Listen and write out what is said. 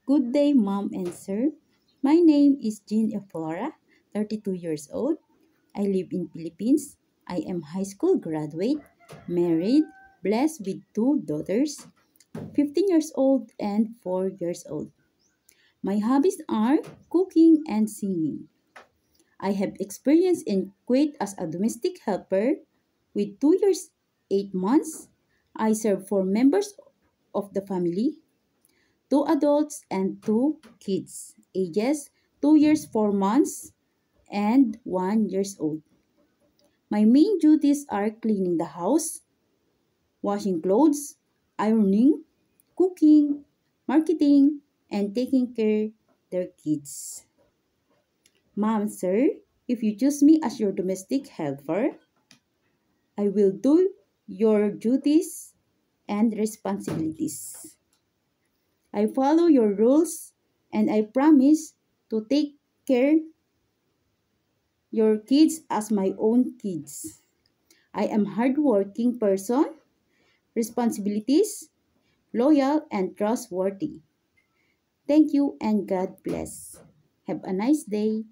Good day, Mom and Sir. My name is Jean Eflora, 32 years old. I live in Philippines. I am high school graduate, married, blessed with two daughters, 15 years old and 4 years old. My hobbies are cooking and singing. I have experience in Kuwait as a domestic helper with 2 years 8 months. I serve 4 members of the family, 2 adults and 2 kids, ages 2 years 4 months and 1 years old. My main duties are cleaning the house, washing clothes, ironing, cooking, marketing, and taking care their kids. Mom, sir, if you choose me as your domestic helper, I will do your duties and responsibilities. I follow your rules and I promise to take care your kids as my own kids. I am hardworking person, responsibilities, loyal and trustworthy. Thank you and God bless. Have a nice day.